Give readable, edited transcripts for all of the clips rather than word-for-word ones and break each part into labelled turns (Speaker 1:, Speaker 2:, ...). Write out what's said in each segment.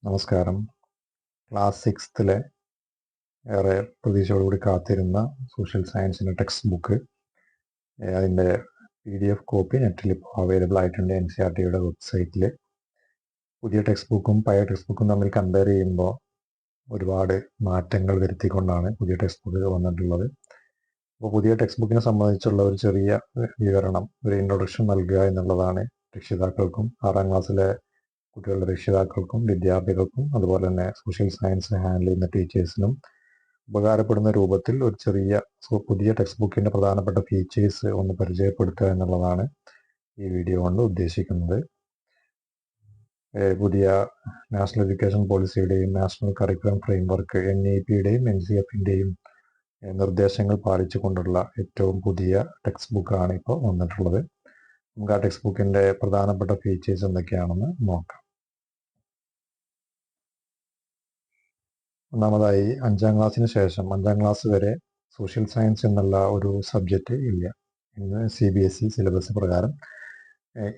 Speaker 1: നമസ്കാരം. ക്ലാസ് 6ലെ ഏറെ പ്രതീക്ഷയോടുകൂടി കാത്തിരുന്ന സോഷ്യൽ സയൻസിൻ്റെ ടെക്സ്റ്റ് ബുക്ക് അതിൻ്റെ PDF കോപ്പി നെറ്റിൽ ഇപ്പോൾ അവൈലബിൾ ആയിട്ടുണ്ട്. NCERTയുടെ വെബ്സൈറ്റിൽ. പുതിയ ടെക്സ്റ്റ് ബുക്കും പഴയ ടെക്സ്റ്റ് ബുക്കും തമ്മിൽ കമ്പയർ ചെയ്യുമ്പോൾ ഒരുപാട് മാറ്റങ്ങൾ വരുത്തിക്കൊണ്ടാണ് പുതിയ ടെക്സ്റ്റ് ബുക്ക് വന്നിട്ടുള്ളത്. അപ്പോൾ പുതിയ ടെക്സ്റ്റ് ബുക്കിനെ സംബന്ധിച്ചുള്ള ഒരു ചെറിയ വിവരണം, ഒരു ഇൻട്രൊഡക്ഷൻ നൽകുക എന്നുള്ളതാണ് രക്ഷിതാക്കൾക്കും 6ാം ക്ലാസ്സിലെ കുട്ടികളുടെ രക്ഷിതാക്കൾക്കും വിദ്യാർത്ഥികൾക്കും അതുപോലെ തന്നെ സോഷ്യൽ സയൻസ് ഹാൻഡിൽ ചെയ്യുന്ന ടീച്ചേഴ്സിനും ഉപകാരപ്പെടുന്ന രൂപത്തിൽ ഒരു ചെറിയ പുതിയ ടെക്സ്റ്റ് ബുക്കിൻ്റെ പ്രധാനപ്പെട്ട ഫീച്ചേഴ്സ് ഒന്ന് പരിചയപ്പെടുത്തുക എന്നുള്ളതാണ് ഈ വീഡിയോ കൊണ്ട് ഉദ്ദേശിക്കുന്നത്. പുതിയ നാഷണൽ എഡ്യൂക്കേഷൻ പോളിസിയുടെയും നാഷണൽ കരിക്കുലം ഫ്രെയിംവർക്ക് NEPയുടെയും NCFൻ്റെയും നിർദ്ദേശങ്ങൾ പാലിച്ചുകൊണ്ടുള്ള ഏറ്റവും പുതിയ ടെക്സ്റ്റ് ബുക്കാണ് ഇപ്പോൾ വന്നിട്ടുള്ളത്. നമുക്ക് ആ ടെക്സ്റ്റ് ബുക്കിൻ്റെ പ്രധാനപ്പെട്ട ഫീച്ചേഴ്സ് എന്തൊക്കെയാണെന്ന് നോക്കാം. ഒന്നാമതായി 5ാം ക്ലാസ്സിന് ശേഷം 5ാം ക്ലാസ് വരെ സോഷ്യൽ സയൻസ് എന്നുള്ള ഒരു സബ്ജക്റ്റ് ഇല്ല. ഇന്ന് CBSE സിലബസ് പ്രകാരം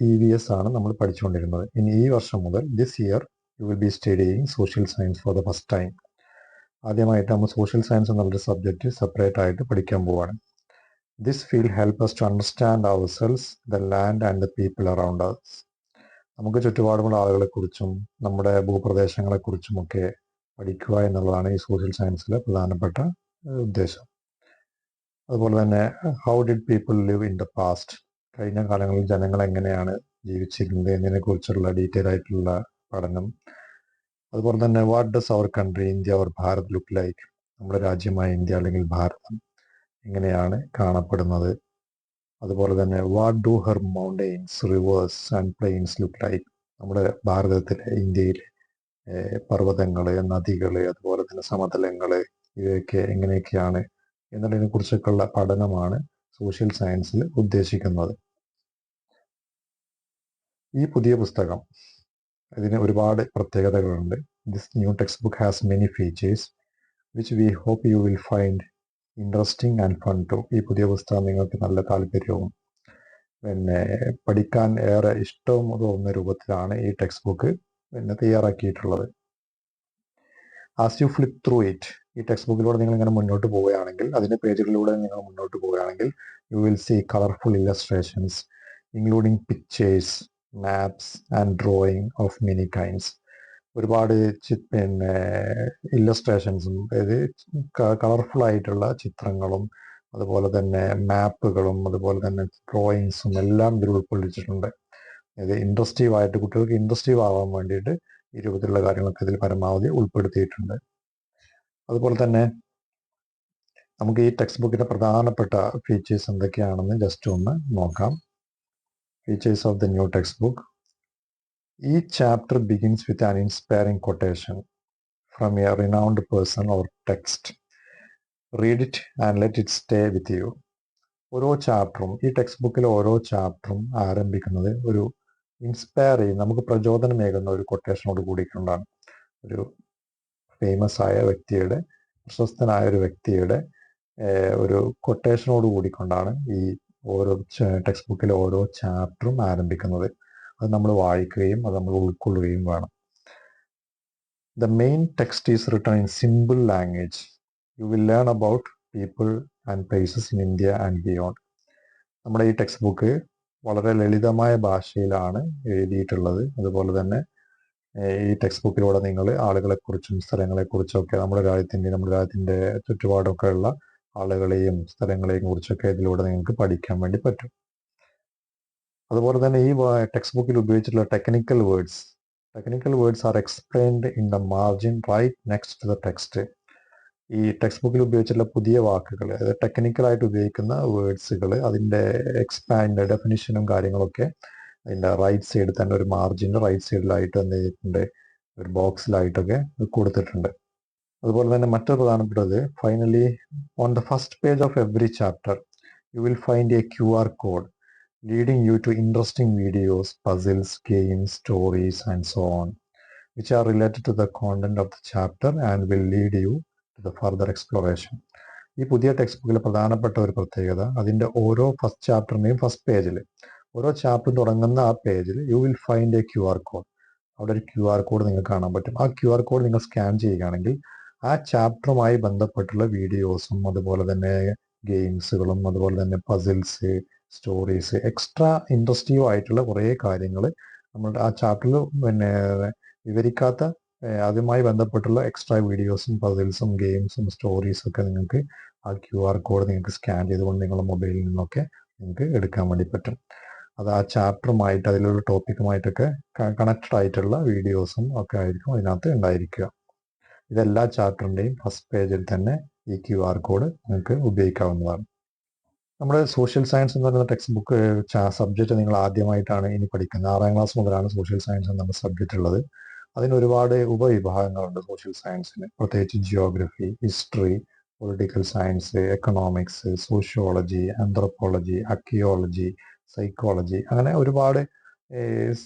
Speaker 1: EVS ആണ് നമ്മൾ പഠിച്ചുകൊണ്ടിരുന്നത്. ഇനി ഈ വർഷം മുതൽ this year you will be studying social science for the first time. ആദ്യമായിട്ട് നമ്മൾ സോഷ്യൽ സയൻസ് എന്നുള്ളൊരു സബ്ജക്റ്റ് സെപ്പറേറ്റ് ആയിട്ട് പഠിക്കാൻ പോവാണ്. This field help us to understand ourselves, the land and the people around us. നമുക്ക് ചുറ്റുപാടുമുള്ള ആളുകളെക്കുറിച്ചും നമ്മുടെ ഭൂപ്രദേശങ്ങളെക്കുറിച്ചുമൊക്കെ പഠിക്കുക എന്നുള്ളതാണ് ഈ സോഷ്യൽ സയൻസിലെ പ്രധാനപ്പെട്ട ഉദ്ദേശം. അതുപോലെ തന്നെ how did people live in the past, കഴിഞ്ഞ കാലങ്ങളിൽ ജനങ്ങൾ എങ്ങനെയാണ് ജീവിച്ചിരുന്നത് എന്നതിനെക്കുറിച്ചുള്ള ഡീറ്റെയിൽ ആയിട്ടുള്ള പഠനം. അതുപോലെ തന്നെ what does our country India or Bharat look like, നമ്മുടെ രാജ്യമായ ഇന്ത്യ അല്ലെങ്കിൽ ഭാരതം എങ്ങനെയാണ് കാണപ്പെടുന്നത്. അതുപോലെ തന്നെ what do her mountains rivers and plains look like, നമ്മുടെ ഭാരതത്തിലെ ഇന്ത്യയിലെ പർവ്വതങ്ങൾ, നദികൾ, അതുപോലെ തന്നെ സമതലങ്ങൾ, ഇവയൊക്കെ എങ്ങനെയൊക്കെയാണ് എന്നതിനെ കുറിച്ചൊക്കെയുള്ള പഠനമാണ് സോഷ്യൽ സയൻസിൽ ഉദ്ദേശിക്കുന്നത്. ഈ പുതിയ പുസ്തകം ഇതിന് ഒരുപാട് പ്രത്യേകതകളുണ്ട്. This new text book has many features which we hope you will find interesting and fun too. ഈ പുതിയ പുസ്തകം നിങ്ങൾക്ക് നല്ല താല്പര്യവും പിന്നെ പഠിക്കാൻ ഏറെ ഇഷ്ടവും തോന്നുന്ന രൂപത്തിലാണ് ഈ ടെക്സ്റ്റ് ബുക്ക് തയ്യാറാക്കിയിട്ടുള്ളത്. As you flip through it, ഈ ടെക്സ്റ്റ് ബുക്കിലൂടെ നിങ്ങൾ ഇങ്ങനെ മുന്നോട്ട് പോവുകയാണെങ്കിൽ, അതിൻ്റെ പേജുകളിലൂടെ നിങ്ങൾ മുന്നോട്ട് പോവുകയാണെങ്കിൽ you will see colourful illustrations including pictures, maps and drawing of many kinds. ഒരുപാട് ഇല്ലസ്ട്രേഷൻസും, അതായത് കളർഫുൾ ആയിട്ടുള്ള ചിത്രങ്ങളും അതുപോലെ തന്നെ മാപ്പുകളും അതുപോലെ തന്നെ ഡ്രോയിങ്സും എല്ലാം ഇതിൽ ഉൾക്കൊള്ളിച്ചിട്ടുണ്ട്. ഇത് ഇൻട്രസ്റ്റീവ് ആയിട്ട് കുട്ടികൾക്ക് ഇൻട്രസ്റ്റീവ് ആവാൻ വേണ്ടിയിട്ട് ഈ രൂപത്തിലുള്ള കാര്യങ്ങളൊക്കെ ഇതിൽ പരമാവധി ഉൾപ്പെടുത്തിയിട്ടുണ്ട്. അതുപോലെ തന്നെ നമുക്ക് ഈ ടെക്സ്റ്റ് ബുക്കിന്റെ പ്രധാനപ്പെട്ട ഫീച്ചേഴ്സ് എന്തൊക്കെയാണെന്ന് ജസ്റ്റ് ഒന്ന് നോക്കാം. Features of the new text book. Each chapter begins with an inspiring quotation from a renowned person or text. Read it and let it stay with you. ഓരോ ചാപ്റ്ററും, ഈ ടെക്സ്റ്റ് ബുക്കിലെ ഓരോ ചാപ്റ്ററും ആരംഭിക്കുന്നത് ഒരു ഇൻസ്പയർ ചെയ്യും, നമുക്ക് പ്രചോദനമേകുന്ന ഒരു കൊട്ടേഷനോട് കൂടിക്കൊണ്ടാണ്. ഒരു ഫേമസ് ആയ വ്യക്തിയുടെ, പ്രശസ്തനായ ഒരു വ്യക്തിയുടെ ഒരു കൊട്ടേഷനോട് കൂടിക്കൊണ്ടാണ് ഈ ഓരോ ടെക്സ്റ്റ് ബുക്കിലെ ഓരോ ചാപ്റ്ററും ആരംഭിക്കുന്നത്. അത് നമ്മൾ വായിക്കുകയും അത് നമ്മൾ ഉൾക്കൊള്ളുകയും വേണം. The main text is written in simple language. You will learn about people and places in India and beyond. നമ്മുടെ ഈ ടെക്സ്റ്റ് ബുക്ക് വളരെ ലളിതമായ ഭാഷയിലാണ് എഴുതിയിട്ടുള്ളത്. അതുപോലെ തന്നെ ഈ ടെക്സ്റ്റ് ബുക്കിലൂടെ നിങ്ങൾ ആളുകളെക്കുറിച്ചും സ്ഥലങ്ങളെക്കുറിച്ചൊക്കെ, നമ്മുടെ രാജ്യത്തിൻ്റെ ചുറ്റുപാടൊക്കെ ഉള്ള ആളുകളെയും സ്ഥലങ്ങളെയും കുറിച്ചൊക്കെ ഇതിലൂടെ നിങ്ങൾക്ക് പഠിക്കാൻ വേണ്ടി പറ്റും. അതുപോലെ തന്നെ ഈ ടെക്സ്റ്റ് ബുക്കിൽ ഉപയോഗിച്ചിട്ടുള്ള technical words are explained in the margin right next to the text. ഈ ടെക്സ്റ്റ് ബുക്കിൽ ഉപയോഗിച്ചിട്ടുള്ള പുതിയ വാക്കുകൾ, അതായത് ടെക്നിക്കലായിട്ട് ഉപയോഗിക്കുന്ന വേർഡ്സുകൾ, അതിൻ്റെ എക്സ്പാൻഡ് ഡെഫിനിഷനും കാര്യങ്ങളൊക്കെ അതിൻ്റെ റൈറ്റ് സൈഡിൽ തന്നെ ഒരു മാർജിൻ്റെ റൈറ്റ് സൈഡിലായിട്ട് എന്ത് ചെയ്തിട്ടുണ്ട്, ഒരു ബോക്സിലായിട്ടൊക്കെ കൊടുത്തിട്ടുണ്ട്. അതുപോലെ തന്നെ മറ്റൊരു പ്രധാനപ്പെട്ടത്, finally on the first page of every chapter U will find A QR code leading you to interesting videos, puzzles, games, stories and so on, which are related to the content of the chapter and will lead you to the further exploration. ഈ പുതിയ text ബുക്കിലെ പ്രധാനപ്പെട്ട ഒരു പ്രത്യേകത, അതിൻ്റെ ഓരോ first ചാപ്റ്ററിൻ്റെയും first പേജിൽ, ഓരോ ചാപ്റ്റർ തുടങ്ങുന്ന ആ പേജിൽ U will find A QR code. അവിടെ ഒരു QR കോഡ് നിങ്ങൾക്ക് കാണാൻ പറ്റും. ആ QR കോഡ് നിങ്ങൾ സ്കാൻ ചെയ്യുകയാണെങ്കിൽ ആ ചാപ്റ്ററുമായി ബന്ധപ്പെട്ടുള്ള വീഡിയോസും അതുപോലെ തന്നെ ഗെയിംസുകളും അതുപോലെ തന്നെ പസിൽസ്, സ്റ്റോറീസ്, എക്സ്ട്രാ ഇൻട്രസ്റ്റീവ് ആയിട്ടുള്ള കുറേ കാര്യങ്ങൾ നമ്മളുടെ ആ ചാപ്റ്ററിൽ വിവരിക്കാത്ത അതുമായി ബന്ധപ്പെട്ടുള്ള എക്സ്ട്രാ വീഡിയോസും പസിൽസും ഗെയിംസും സ്റ്റോറീസും ഒക്കെ നിങ്ങൾക്ക് ആ QR കോഡ് നിങ്ങൾക്ക് സ്കാൻ ചെയ്തുകൊണ്ട് നിങ്ങളുടെ മൊബൈലിൽ നിന്നൊക്കെ നിങ്ങൾക്ക് എടുക്കാൻ വേണ്ടി പറ്റും. അത് ആ ചാപ്റ്ററുമായിട്ട് അതിലുള്ള ടോപ്പിക്കുമായിട്ടൊക്കെ കണക്റ്റഡ് ആയിട്ടുള്ള വീഡിയോസും ഒക്കെ ആയിരിക്കും അതിനകത്ത് ഉണ്ടായിരിക്കുക. ഇതെല്ലാ ചാപ്റ്ററിൻ്റെയും ഫസ്റ്റ് പേജിൽ തന്നെ ഈ QR കോഡ് നിങ്ങൾക്ക് ഉപയോഗിക്കാവുന്നതാണ്. നമ്മുടെ സോഷ്യൽ സയൻസ് എന്ന് പറയുന്ന ടെക്സ്റ്റ് ബുക്ക് സബ്ജക്റ്റ് നിങ്ങൾ ആദ്യമായിട്ടാണ് ഇനി പഠിക്കുന്നത്. 6ാം ക്ലാസ് മുതലാണ് സോഷ്യൽ സയൻസ് എന്ന സബ്ജക്റ്റ് ഉള്ളത്. അതിന് ഒരുപാട് ഉപവിഭാഗങ്ങളുണ്ട് സോഷ്യൽ സയൻസിന്, പ്രത്യേകിച്ച് geography, history, political science, economics, sociology, anthropology, archaeology, psychology, അങ്ങനെ ഒരുപാട്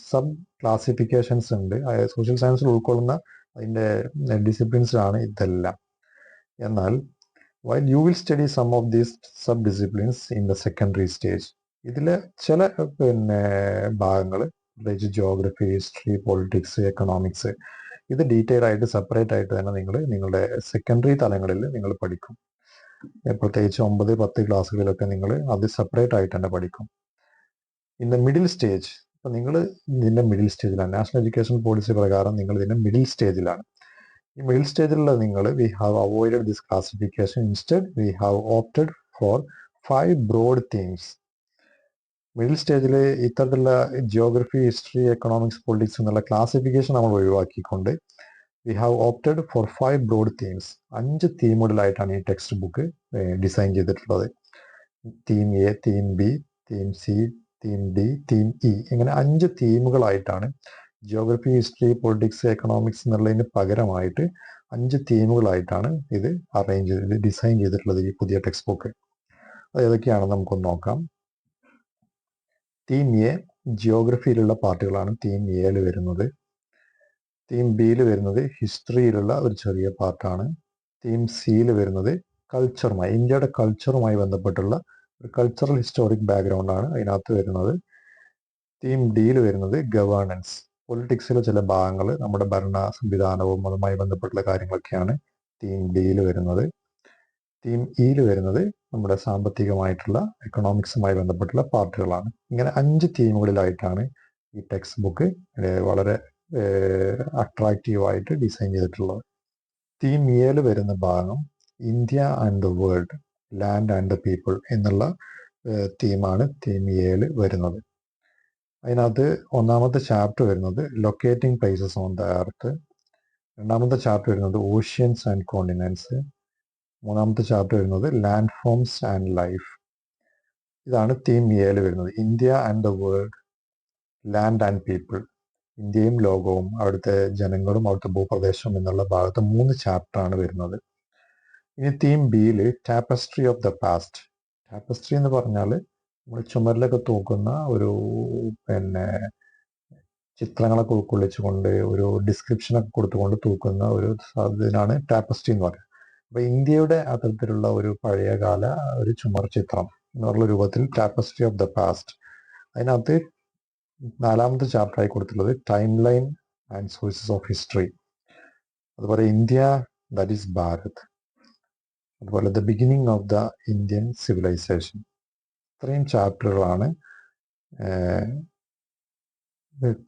Speaker 1: സബ് ക്ലാസിഫിക്കേഷൻസ് ഉണ്ട്. സോഷ്യൽ സയൻസിൽ ഉൾക്കൊള്ളുന്ന അതിൻ്റെ ഡിസിപ്ലിൻസിലാണ് ഇതെല്ലാം. എന്നാൽ while you will study some of these sub-disciplines in the secondary stage, ഇതിലെ ചില ഭാഗങ്ങൾ, പ്രത്യേകിച്ച് ജിയോഗ്രഫി, ഹിസ്റ്ററി, പൊളിറ്റിക്സ്, എക്കണോമിക്സ്, ഇത് ഡീറ്റെയിൽ ആയിട്ട് സെപ്പറേറ്റ് ആയിട്ട് തന്നെ നിങ്ങൾ നിങ്ങളുടെ സെക്കൻഡറി തലങ്ങളിൽ നിങ്ങൾ പഠിക്കും. പ്രത്യേകിച്ച് 9, 10 ക്ലാസ്സുകളിലൊക്കെ നിങ്ങൾ അത് സെപ്പറേറ്റ് ആയിട്ട് തന്നെ പഠിക്കും. ഇൻ ദ മിഡിൽ സ്റ്റേജ്, ഇപ്പം നിങ്ങൾ ഇതിൻ്റെ മിഡിൽ സ്റ്റേജിലാണ്. നാഷണൽ എഡ്യൂക്കേഷൻ പോളിസി പ്രകാരം നിങ്ങൾ ഇതിൻ്റെ മിഡിൽ സ്റ്റേജിലാണ്. ഈ മിഡിൽ സ്റ്റേജിലുള്ള നിങ്ങൾ we have avoided this classification. Instead we have opted for 5 broad themes. Middle സ്റ്റേജിൽ ഇത്തരത്തിലുള്ള ജിയോഗ്രഫി, ഹിസ്റ്ററി, എക്കണോമിക്സ്, പൊളിറ്റിക്സ് എന്നുള്ള ക്ലാസിഫിക്കേഷൻ നമ്മൾ ഒഴിവാക്കിക്കൊണ്ട് we have opted for 5 broad themes. 5 തീമുകളിലായിട്ടാണ് ഈ ടെക്സ്റ്റ് ബുക്ക് ഡിസൈൻ ചെയ്തിട്ടുള്ളത്. Theme A, theme B, theme C, theme D, theme E, ഇങ്ങനെ 5 തീമുകളായിട്ടാണ് ജിയോഗ്രഫി, ഹിസ്റ്ററി, പൊളിറ്റിക്സ്, എക്കണോമിക്സ് എന്നുള്ളതിന് പകരമായിട്ട് 5 തീമുകളായിട്ടാണ് ഇത് അറേഞ്ച് ചെയ്ത് ഡിസൈൻ ചെയ്തിട്ടുള്ളത് ഈ പുതിയ ടെക്സ്റ്റ് ബുക്ക്. അത് ഏതൊക്കെയാണെന്ന് നമുക്കൊന്ന് നോക്കാം. തീം എ ജിയോഗ്രഫിയിലുള്ള പാർട്ടുകളാണ് തീം എയിൽ വരുന്നത്. തീം ബിയിൽ വരുന്നത് ഹിസ്റ്ററിയിലുള്ള ഒരു ചെറിയ പാർട്ടാണ്. തീം സിയിൽ വരുന്നത് കൾച്ചറുമായി, ഇന്ത്യയുടെ കൾച്ചറുമായി ബന്ധപ്പെട്ടുള്ള ഒരു കൾച്ചറൽ ഹിസ്റ്റോറിക് ബാക്ക്ഗ്രൗണ്ടാണ് അതിനകത്ത് വരുന്നത്. തീം ഡിയിൽ വരുന്നത് ഗവേണൻസ്, പൊളിറ്റിക്സിലെ ചില ഭാഗങ്ങൾ, നമ്മുടെ ഭരണ സംവിധാനവും അതുമായി ബന്ധപ്പെട്ടുള്ള കാര്യങ്ങളൊക്കെയാണ് തീം ഡിയിൽ വരുന്നത്. തീം ഇയിൽ വരുന്നത് നമ്മുടെ സാമ്പത്തികമായിട്ടുള്ള എക്കണോമിക്സുമായി ബന്ധപ്പെട്ടുള്ള പാർട്ടുകളാണ്. ഇങ്ങനെ 5 തീമുകളിലായിട്ടാണ് ഈ ടെക്സ്റ്റ് ബുക്ക് വളരെ അട്രാക്റ്റീവായിട്ട് ഡിസൈൻ ചെയ്തിട്ടുള്ളത്. തീം എയിൽ വരുന്ന ഭാഗം India and the world, land and the people എന്നുള്ള തീമാണ് തീം എയിൽ വരുന്നത്. അതിനകത്ത് ഒന്നാമത്തെ ചാപ്റ്റർ വരുന്നത് locating places on the earth, രണ്ടാമത്തെ ചാപ്റ്റർ വരുന്നത് ഓഷ്യൻസ് ആൻഡ് കോണ്ടിനെൻറ്റ്സ്, മൂന്നാമത്തെ ചാപ്റ്റർ വരുന്നത് ലാൻഡ് ഫോംസ് ആൻഡ് ലൈഫ്. ഇതാണ് തീം എയിൽ വരുന്നത്. India and the world, land and people, ഇന്ത്യയും ലോകവും അവിടുത്തെ ജനങ്ങളും അവിടുത്തെ ഭൂപ്രദേശവും എന്നുള്ള ഭാഗത്ത് 3 ചാപ്റ്ററാണ് വരുന്നത്. ഇനി തീം ബിയിൽ ടാപ്പസ്ട്രി ഓഫ് ദ പാസ്റ്റ്. ടാപ്പസ്ട്രി എന്ന് പറഞ്ഞാൽ നമ്മൾ ചുമരിലൊക്കെ തൂക്കുന്ന ഒരു ചിത്രങ്ങളൊക്കെ ഉൾക്കൊള്ളിച്ചുകൊണ്ട് ഒരു ഡിസ്ക്രിപ്ഷനൊക്കെ കൊടുത്തുകൊണ്ട് തൂക്കുന്ന ഒരു ഇതിനാണ് ടാപ്പസ്ട്രി എന്ന് പറയുന്നത്. അപ്പൊ ഇന്ത്യയുടെ അത്തരത്തിലുള്ള ഒരു പഴയകാല ഒരു ചുമർ ചിത്രം എന്നുള്ള രൂപത്തിൽ ടാപ്പസ്ട്രി ഓഫ് ദ പാസ്റ്റ്. അതിനകത്ത് 4ാമത്തെ ചാപ്റ്ററായി കൊടുത്തിട്ടുള്ളത് time line and sources of history, അതുപോലെ ഇന്ത്യ ദാറ്റ് ഈസ് ഭാരത്, അതുപോലെ the beginning of the Indian civilisation. ഇത്രയും ചാപ്റ്ററുകളാണ്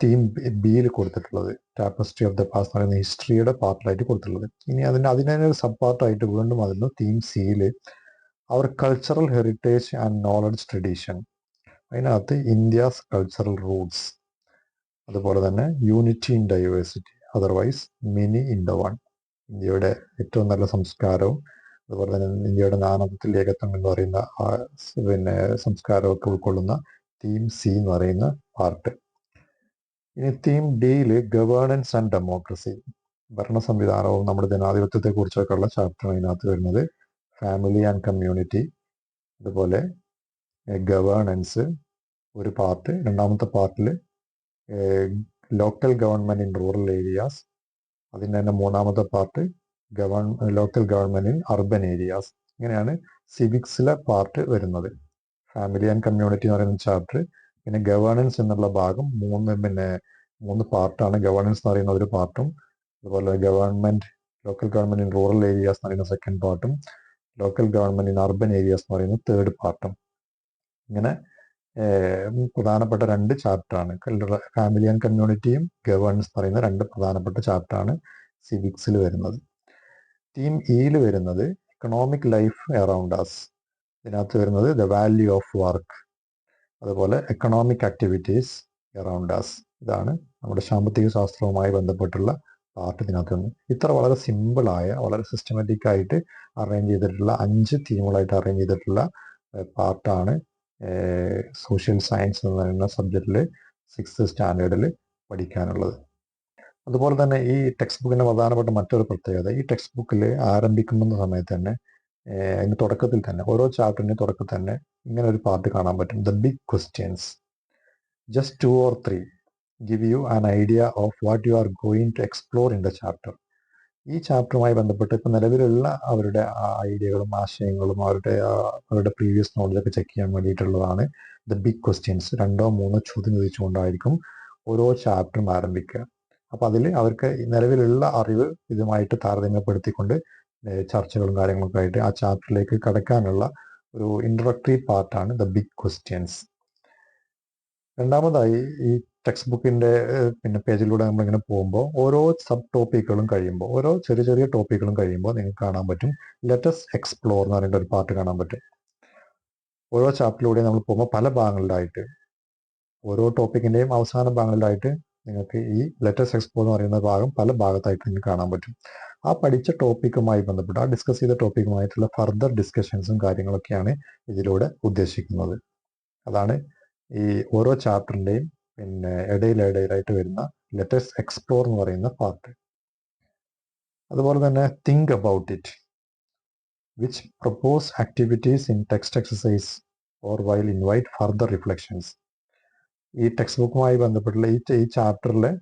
Speaker 1: തീം ബിയിൽ കൊടുത്തിട്ടുള്ളത്. ടാപ്പസ്ട്രി ഓഫ് ദ പാസ്റ്റ് എന്ന് പറയുന്ന ഹിസ്റ്ററിയുടെ പാർട്ടായിട്ട് കൊടുത്തിട്ടുള്ളത്. ഇനി അതിനെ സബ് പാർട്ടായിട്ട് വീണ്ടും അതിന് തീം സിയിൽ അവർ cultural heritage and knowledge tradition, അതിനകത്ത് ഇന്ത്യാസ് കൾച്ചറൽ റൂട്ട്സ്, അതുപോലെ തന്നെ unity in diversity, otherwise mini in the one, ഇന്ത്യയുടെ ഏറ്റവും നല്ല സംസ്കാരവും അതുപോലെ തന്നെ ഇന്ത്യയുടെ നാനാത്വത്തിൽ ഏകത്വം എന്ന് പറയുന്ന സംസ്കാരമൊക്കെ ഉൾക്കൊള്ളുന്ന തീം സി എന്ന് പറയുന്ന പാർട്ട്. ഇനി തീം ഡിയിൽ ഗവേണൻസ് ആൻഡ് ഡെമോക്രസി, ഭരണ സംവിധാനവും നമ്മുടെ ജനാധിപത്യത്തെ കുറിച്ചൊക്കെ ഉള്ള ചാപ്റ്റർ അതിനകത്ത് വരുന്നത്. ഫാമിലി ആൻഡ് കമ്മ്യൂണിറ്റി, അതുപോലെ ഗവേണൻസ് ഒരു പാർട്ട്. രണ്ടാമത്തെ പാർട്ടിൽ local government in rural areas, അതിൻ്റെ തന്നെ 3ാമത്തെ part local government in urban areas. ഇങ്ങനെയാണ് സിവിക്സിലെ പാർട്ട് വരുന്നത്. ഫാമിലി ആൻഡ് കമ്മ്യൂണിറ്റി എന്ന് പറയുന്ന ചാപ്റ്റർ, പിന്നെ ഗവേണൻസ് എന്നുള്ള ഭാഗം 3 3 പാർട്ടാണ്. ഗവേണൻസ് എന്ന് പറയുന്ന ഒരു പാർട്ടും, അതുപോലെ local government in rural areas എന്ന് പറയുന്ന സെക്കൻഡ് പാർട്ടും, local government in urban areas എന്ന് പറയുന്ന തേർഡ് പാർട്ടും. ഇങ്ങനെ പ്രധാനപ്പെട്ട 2 ചാപ്റ്ററാണ്. ഫാമിലി ആൻഡ് കമ്മ്യൂണിറ്റിയും ഗവേണൻസ് എന്ന് പറയുന്ന 2 പ്രധാനപ്പെട്ട ചാപ്റ്ററാണ് സിവിക്സിൽ വരുന്നത്. ടീം ഇയിൽ വരുന്നത് എക്കണോമിക് ലൈഫ് അറൗണ്ട് അസ്. ഇതിനകത്ത് വരുന്നത് ദ വാല്യൂ ഓഫ് വർക്ക്, അതുപോലെ എക്കണോമിക് ആക്ടിവിറ്റീസ് അറൗണ്ട് അസ്. ഇതാണ് നമ്മുടെ സാമ്പത്തിക ശാസ്ത്രവുമായി ബന്ധപ്പെട്ടുള്ള പാർട്ട് ഇതിനകത്തുനിന്ന്. ഇത്ര വളരെ സിമ്പിളായ, വളരെ സിസ്റ്റമാറ്റിക് ആയിട്ട് അറേഞ്ച് ചെയ്തിട്ടുള്ള 5 തീമുകളായിട്ട് അറേഞ്ച് ചെയ്തിട്ടുള്ള പാർട്ടാണ് സോഷ്യൽ സയൻസ് എന്ന് പറയുന്ന സബ്ജക്റ്റിൽ 6th സ്റ്റാൻഡേർഡിൽ പഠിക്കാനുള്ളത്. അതുപോലെ തന്നെ ഈ ടെക്സ്റ്റ് ബുക്കിന്റെ പ്രധാനപ്പെട്ട മറ്റൊരു പ്രത്യേകത, ഈ ടെക്സ്റ്റ് ബുക്കിൽ ആരംഭിക്കുന്ന സമയത്ത് തന്നെ അതിന്റെ തുടക്കത്തിൽ തന്നെ, ഓരോ ചാപ്റ്ററിന്റെ തുടക്കത്തിൽ തന്നെ ഇങ്ങനെ ഒരു പാർട്ട് കാണാൻ പറ്റും: the big questions. Just 2 or 3 give you an idea of what you are going to explore in the chapter. ഈ ചാപ്റ്ററുമായി ബന്ധപ്പെട്ട് ഇപ്പം നിലവിലുള്ള അവരുടെ ഐഡിയകളും ആശയങ്ങളും അവരുടെ പ്രീവിയസ് നോളജൊക്കെ ചെക്ക് ചെയ്യാൻ വേണ്ടിയിട്ടുള്ളതാണ് ദ ബിഗ് ക്വസ്റ്റ്യൻസ്. 2 or 3 ചോദ്യം ചോദിച്ചുകൊണ്ടായിരിക്കും ഓരോ ചാപ്റ്ററും ആരംഭിക്കുക. അപ്പം അതിൽ അവർക്ക് നിലവിലുള്ള അറിവ് ഇതുമായിട്ട് താരതമ്യപ്പെടുത്തിക്കൊണ്ട് ചർച്ചകളും കാര്യങ്ങളൊക്കെ ആയിട്ട് ആ ചാപ്റ്ററിലേക്ക് കടക്കാനുള്ള ഒരു ഇൻട്രൊഡക്ടറി പാർട്ടാണ് ദ ബിഗ് ക്വസ്റ്റ്യൻസ്. രണ്ടാമതായി ഈ ടെക്സ്റ്റ് ബുക്കിന്റെ പേജിലൂടെ നമ്മളിങ്ങനെ പോകുമ്പോൾ ഓരോ സബ് ടോപ്പിക്കുകളും കഴിയുമ്പോൾ, ഓരോ ചെറിയ ചെറിയ ടോപ്പിക്കുകളും കഴിയുമ്പോൾ നിങ്ങൾക്ക് കാണാൻ പറ്റും ലെറ്റസ് എക്സ്പ്ലോർ എന്ന് പറയുന്ന ഒരു പാർട്ട് കാണാൻ പറ്റും. ഓരോ ചാപ്റ്ററിലൂടെ നമ്മൾ പോകുമ്പോൾ പല ഭാഗങ്ങളിലായിട്ട്, ഓരോ ടോപ്പിക്കിന്റെയും അവസാന ഭാഗങ്ങളിലായിട്ട് നിങ്ങൾക്ക് ഈ ലെറ്റസ് എക്സ്പ്ലോർ എന്ന് പറയുന്ന ഭാഗം പല ഭാഗത്തായിട്ട് നിങ്ങൾക്ക് കാണാൻ പറ്റും. ആ പഠിച്ച ടോപ്പിക്കുമായി ബന്ധപ്പെട്ട്, ആ ഡിസ്കസ് ചെയ്ത ടോപ്പിക്കുമായിട്ടുള്ള ഫർദർ ഡിസ്കഷൻസും കാര്യങ്ങളൊക്കെയാണ് ഇതിലൂടെ ഉദ്ദേശിക്കുന്നത്. അതാണ് ഈ ഓരോ ചാപ്റ്ററിന്റെയും ഇടയിലായിട്ട് വരുന്ന ലെറ്റസ് എക്സ്പ്ലോർ എന്ന് പറയുന്ന പാർട്ട്. അതുപോലെ തന്നെ think about it, which propose activities in text exercise or while invite further reflections. ഈ ടെക്സ്റ്റ് ബുക്കുമായി ബന്ധപ്പെട്ടുള്ള ഈ ചാപ്റ്ററിലെ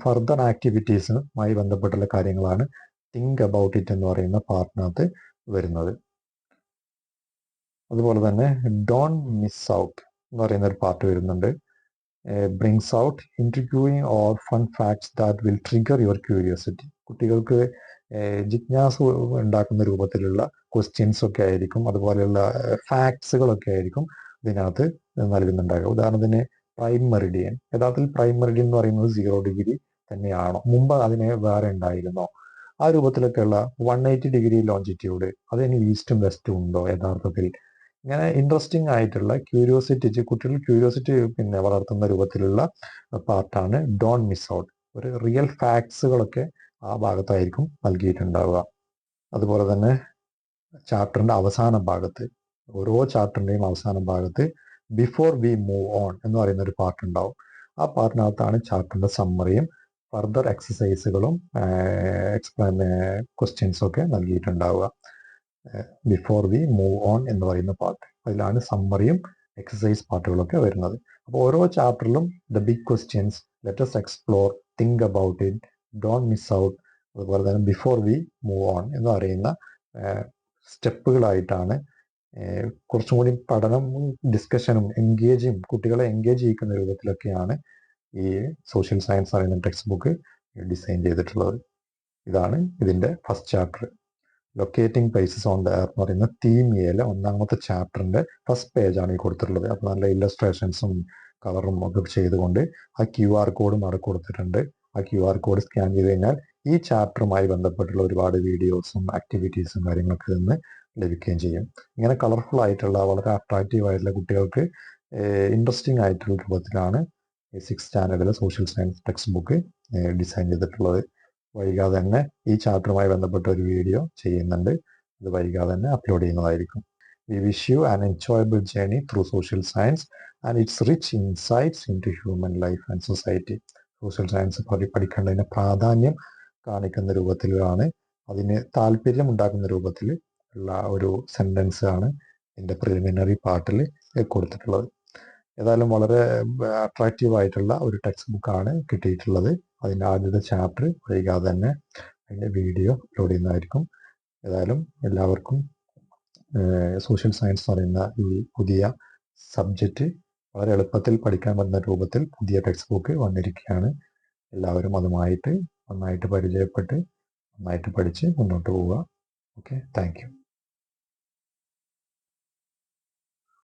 Speaker 1: ഫർദർ ആക്ടിവിറ്റീസുമായി ബന്ധപ്പെട്ടുള്ള കാര്യങ്ങളാണ് തിങ്ക് അബൌട്ട് ഇറ്റ് എന്ന് പറയുന്ന പാർട്ടിനകത്ത് വരുന്നത്. അതുപോലെ തന്നെ ഡോണ്ട് മിസ് ഔട്ട് എന്ന് പറയുന്ന ഒരു പാർട്ട് വരുന്നുണ്ട്. Brings out intriguing or fun facts that will trigger your curiosity. കുട്ടികൾക്ക് ജിജ്ഞാസ ഉണ്ടാക്കുന്ന രൂപത്തിലുള്ള ക്വസ്റ്റ്യൻസ് ഒക്കെ ആയിരിക്കും, അതുപോലെയുള്ള ഫാക്ട്സുകളൊക്കെ ആയിരിക്കും ഇതിനകത്ത് നൽകുന്നുണ്ടാകുക. ഉദാഹരണത്തിന് പ്രൈം മെറിഡിയൻ. യഥാർത്ഥത്തിൽ പ്രൈം മെറിഡിയൻ എന്ന് പറയുന്നത് 0 ഡിഗ്രി തന്നെയാണോ, മുമ്പ് അതിനെ വേറെ ഉണ്ടായിരുന്നോ, ആ രൂപത്തിലൊക്കെയുള്ള 180 ഡിഗ്രി ലോഞ്ചിറ്റ്യൂഡ്, അതിന് ഈസ്റ്റും വെസ്റ്റും ഉണ്ടോ യഥാർത്ഥത്തിൽ. ഇങ്ങനെ ഇൻട്രസ്റ്റിംഗ് ആയിട്ടുള്ള ക്യൂരിയോസിറ്റി, കുട്ടികൾ ക്യൂരിയോസിറ്റി വളർത്തുന്ന രൂപത്തിലുള്ള പാർട്ടാണ് ഡോണ്ട് മിസ് ഔട്ട്. ഒരു റിയൽ ഫാക്ട്സുകളൊക്കെ ആ ഭാഗത്തായിരിക്കും നൽകിയിട്ടുണ്ടാവുക. അതുപോലെ തന്നെ ചാപ്റ്ററിന്റെ അവസാന ഭാഗത്ത്, ഓരോ ചാപ്റ്ററിന്റെയും അവസാന ഭാഗത്ത് ബിഫോർ വി മൂവ് ഓൺ എന്ന് പറയുന്ന ഒരു പാർട്ട് ഉണ്ടാവും. ആ പാർട്ടിനകത്താണ് ചാപ്റ്ററിന്റെ സമ്മറിയും ഫർദർ എക്സസൈസുകളും ക്വസ്റ്റ്യൻസും ഒക്കെ നൽകിയിട്ടുണ്ടാവുക. ബിഫോർ വി മൂവ് ഓൺ എന്ന് പറയുന്ന പാർട്ട്, അതിലാണ് സമ്മറിയും എക്സസൈസ് പാർട്ടുകളൊക്കെ വരുന്നത്. അപ്പോൾ ഓരോ ചാപ്റ്ററിലും the big questions, let's explore, think about it, don't miss out, അതുപോലെ തന്നെ ബിഫോർ വി മൂവ് ഓൺ എന്ന് പറയുന്ന സ്റ്റെപ്പുകളായിട്ടാണ് കുറച്ചും കൂടി പഠനം, ഡിസ്കഷനും കുട്ടികളെ എൻഗേജ് ചെയ്യിക്കുന്ന രൂപത്തിലൊക്കെയാണ് ഈ സോഷ്യൽ സയൻസ് പറയുന്ന ടെക്സ്റ്റ് ബുക്ക് ഡിസൈൻ ചെയ്തിട്ടുള്ളത്. ഇതാണ് ഇതിന്റെ first chapter. Locating places on the earth എന്ന് പറയുന്ന തീം എയിലെ 1ാമത്തെ ചാപ്റ്ററിന്റെ ഫസ്റ്റ് പേജാണ് ഈ കൊടുത്തിട്ടുള്ളത്. അപ്പോൾ നല്ല ഇല്ലസ്ട്രേഷൻസും കളറും ഒക്കെ ചെയ്തുകൊണ്ട് ആ QR കോഡും അവിടെ കൊടുത്തിട്ടുണ്ട്. ആ QR കോഡ് സ്കാൻ ചെയ്ത് കഴിഞ്ഞാൽ ഈ ചാപ്റ്ററുമായി ബന്ധപ്പെട്ടുള്ള ഒരുപാട് വീഡിയോസും ആക്ടിവിറ്റീസും കാര്യങ്ങളൊക്കെ നിന്ന് ലഭിക്കുകയും ചെയ്യും. ഇങ്ങനെ കളർഫുൾ ആയിട്ടുള്ള, വളരെ അട്രാക്റ്റീവ് ആയിട്ടുള്ള, കുട്ടികൾക്ക് ഇൻട്രസ്റ്റിംഗ് ആയിട്ടുള്ള രൂപത്തിലാണ് 6th സ്റ്റാൻഡേർഡിലെ social science text book design ചെയ്തിട്ടുള്ളത്. വൈകാതെ തന്നെ ഈ ചാപ്റ്ററുമായി ബന്ധപ്പെട്ട ഒരു വീഡിയോ ചെയ്യുന്നുണ്ട്. അത് വൈകാതെ തന്നെ അപ്ലോഡ് ചെയ്യുന്നതായിരിക്കും. We wish you an enjoyable journey through social science and its rich insights into human life and society. Social science പഠിക്കേണ്ടതിന് പ്രാധാന്യം കാണിക്കുന്ന രൂപത്തിലാണ്, അതിന് താല്പര്യം ഉണ്ടാക്കുന്ന രൂപത്തിൽ ഉള്ള ഒരു സെന്റൻസ് ആണ് ഇതിന്റെ പ്രിലിമിനറി പാർട്ടിൽ കൊടുത്തിട്ടുള്ളത്. ഏതായാലും വളരെ അട്രാക്റ്റീവ് ആയിട്ടുള്ള ഒരു ടെക്സ്റ്റ് ബുക്കാണ് കിട്ടിയിട്ടുള്ളത്. അതിൻ്റെ ആദ്യത്തെ ചാപ്റ്റർ വൈകാതെ തന്നെ അതിൻ്റെ വീഡിയോ അപ്ലോഡ് ചെയ്യുന്നതായിരിക്കും. ഏതായാലും എല്ലാവർക്കും സോഷ്യൽ സയൻസ് എന്ന് പറയുന്ന ഈ പുതിയ സബ്ജക്റ്റ് വളരെ എളുപ്പത്തിൽ പഠിക്കാൻ പറ്റുന്ന രൂപത്തിൽ പുതിയ ടെക്സ്റ്റ് ബുക്ക് വന്നിരിക്കുകയാണ്. എല്ലാവരും അതുമായിട്ട് നന്നായിട്ട് പരിചയപ്പെട്ട് നന്നായിട്ട് പഠിച്ച് മുന്നോട്ട് പോവുക. Okay, thank you.